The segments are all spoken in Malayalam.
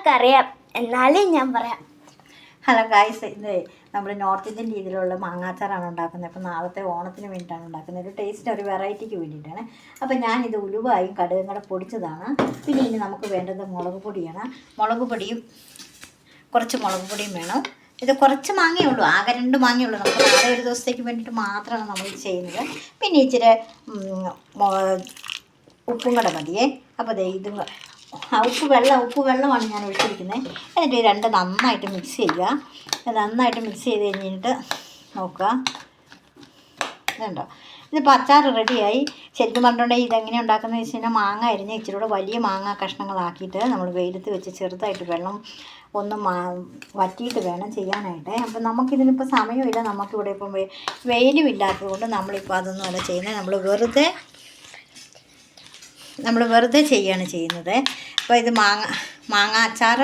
എല്ലാവർക്കും അറിയാം, എന്നാലും ഞാൻ പറയാം. ഹലോ ഗായ്സ്, ഇത് നമ്മൾ നോർത്ത് ഇന്ത്യൻ രീതിയിലുള്ള മാങ്ങാച്ചാറാണ് ഉണ്ടാക്കുന്നത്. അപ്പോൾ നാളത്തെ ഓണത്തിന് വേണ്ടിയിട്ടാണ് ഉണ്ടാക്കുന്നത്. ഒരു ടേസ്റ്റ്, ഒരു വെറൈറ്റിക്ക് വേണ്ടിയിട്ടാണ്. അപ്പോൾ ഞാനിത് ഉലുവായും കടുകും കൂടെ പൊടിച്ചതാണ്. പിന്നെ ഇനി നമുക്ക് വേണ്ടത് മുളക് പൊടിയാണ്. മുളക് പൊടിയും കുറച്ച് മുളക് പൊടിയും വേണം. ഇത് കുറച്ച് മാങ്ങയേ ഉള്ളൂ, ആകെ 2 മാങ്ങയേ ഉള്ളൂ. നമുക്ക് നാളെ ഒരു ദിവസത്തേക്ക് വേണ്ടിയിട്ട് മാത്രമാണ് നമ്മൾ ചെയ്യുന്നത്. പിന്നെ ഇച്ചിരി ഉപ്പും കൂടെ മതിയേ. അപ്പോൾ ഇതും ഉപ്പ് വെള്ളമാണ് ഞാൻ ഒഴിച്ചിരിക്കുന്നത്. എന്നിട്ട് 2 നന്നായിട്ട് മിക്സ് ചെയ്യുക. നന്നായിട്ട് മിക്സ് ചെയ്ത് കഴിഞ്ഞിട്ട് നോക്കുക. ഇതുണ്ടോ, ഇതിപ്പോൾ അച്ചാർ റെഡിയായി. ശരിക്കും പറഞ്ഞിട്ടുണ്ടെങ്കിൽ ഇതെങ്ങനെ ഉണ്ടാക്കുന്നത് വെച്ച് കഴിഞ്ഞാൽ മാങ്ങ അരിഞ്ഞ് ഇച്ചിരി കൂടെ വലിയ മാങ്ങ കഷ്ണങ്ങളാക്കിയിട്ട് നമ്മൾ വെയിലത്ത് വെച്ച് ചെറുതായിട്ട് വെള്ളം ഒന്ന് വറ്റിയിട്ട് വേണം ചെയ്യാനായിട്ട്. അപ്പം നമുക്കിതിനിപ്പോൾ സമയമില്ല, നമുക്കിവിടെ ഇപ്പം വെയിലും ഇല്ലാത്തത് കൊണ്ട് നമ്മളിപ്പോൾ അതൊന്നും അല്ല ചെയ്യുന്നത്. നമ്മൾ വെറുതെ ചെയ്യുകയാണ് ചെയ്യുന്നത്. അപ്പോൾ ഇത് മാങ്ങ അച്ചാർ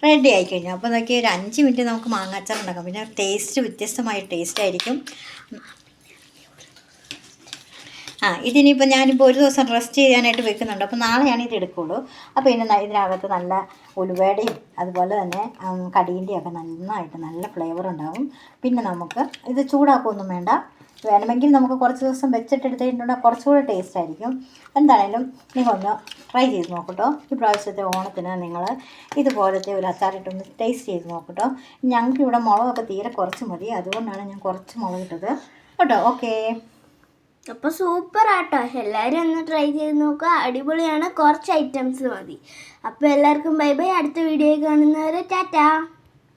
റെഡി ആയിക്കഴിഞ്ഞു. അപ്പോൾ നോക്കി ഒരു 5 മിനിറ്റ് നമുക്ക് മാങ്ങ അച്ചാർ ഉണ്ടാക്കാം. പിന്നെ ടേസ്റ്റ് വ്യത്യസ്തമായ ടേസ്റ്റ് ആയിരിക്കും. ഇതിനിപ്പോൾ ഞാനിപ്പോൾ ഒരു ദിവസം റെസ്റ്റ് ചെയ്യാനായിട്ട് വെക്കുന്നുണ്ട്. അപ്പോൾ നാളെയാണ് ഇത് എടുക്കുകയുള്ളൂ. അപ്പോൾ ഇതിനകത്ത് നല്ല ഉലുവയുടെയും അതുപോലെ തന്നെ കടീൻ്റെയൊക്കെ നന്നായിട്ട് നല്ല ഫ്ലേവർ ഉണ്ടാകും. പിന്നെ നമുക്ക് ഇത് ചൂടാക്കുകയൊന്നും വേണ്ട. വേണമെങ്കിൽ നമുക്ക് കുറച്ച് ദിവസം വെച്ചിട്ടെടുത്തിട്ടുണ്ടെങ്കിൽ കുറച്ചുകൂടി ടേസ്റ്റ് ആയിരിക്കും. എന്താണേലും നിങ്ങളൊന്ന് ട്രൈ ചെയ്ത് നോക്കട്ടോ. ഈ പ്രാവശ്യത്തെ ഓണത്തിന് നിങ്ങൾ ഇതുപോലത്തെ ഒരു അച്ചാറിട്ടൊന്ന് ടേസ്റ്റ് ചെയ്ത് നോക്കട്ടോ. ഞങ്ങൾക്കിവിടെ മുളകൊക്കെ തീരെ കുറച്ച് മതി, അതുകൊണ്ടാണ് ഞാൻ കുറച്ച് മുളകിട്ടത് കേട്ടോ. ഓക്കേ, അപ്പോൾ സൂപ്പർ ആട്ടോ, എല്ലാവരും ഒന്ന് ട്രൈ ചെയ്ത് നോക്കുക. അടിപൊളിയാണ്, കുറച്ച് ഐറ്റംസ് മതി. അപ്പോൾ എല്ലാവർക്കും ബൈ ബൈ. അടുത്ത വീഡിയോ കാണുന്നവരെ ടാറ്റാ.